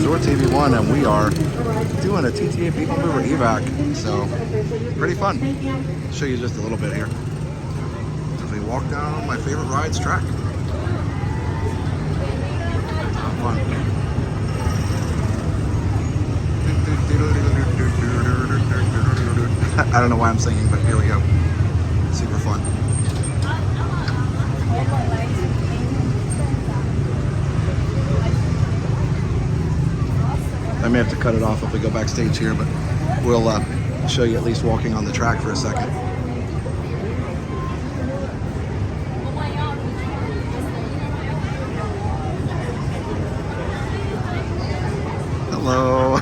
Resort TV1, and we are doing a TTA Peoplemover Evac, so pretty fun. I'll show you just a little bit here as we walk down my favorite rides track. Fun. I don't know why I'm singing, but here we go. Super fun. I may have to cut it off if we go backstage here, but we'll show you at least walking on the track for a second. Hello.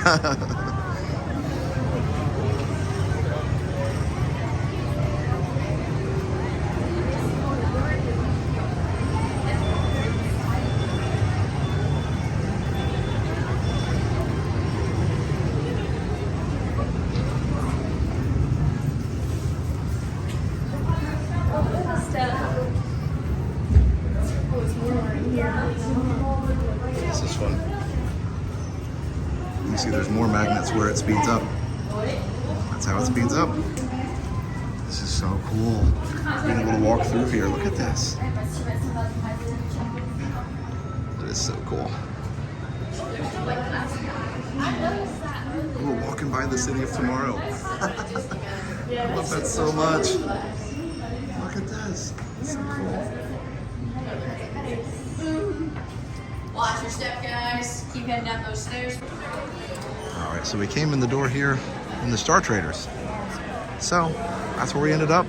This is fun. You see there's more magnets where it speeds up. That's how it speeds up. This is so cool. Being able to walk through here. Look at this. That is so cool. We're walking by the city of tomorrow. I love that so much. Look at this. It's so cool. Watch your step, guys. Keep heading down those stairs. All right, so we came in the door here in the Star Traders. So that's where we ended up.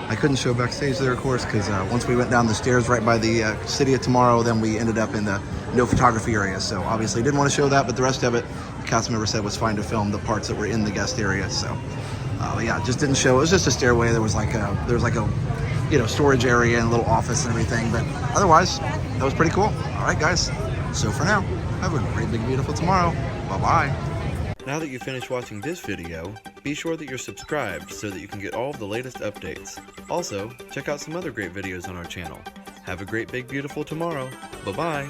I couldn't show backstage there, of course, because once we went down the stairs right by the City of Tomorrow, then we ended up in the no photography area. So obviously didn't want to show that, but the rest of it, the cast member said was fine to film the parts that were in the guest area. So yeah, just didn't show. It was just a stairway. There was like a storage area and a little office and everything. But otherwise, that was pretty cool. All right, guys. So for now, have a great, big, beautiful tomorrow. Bye-bye. Now that you've finished watching this video, be sure that you're subscribed so that you can get all of the latest updates. Also, check out some other great videos on our channel. Have a great, big, beautiful tomorrow. Bye-bye.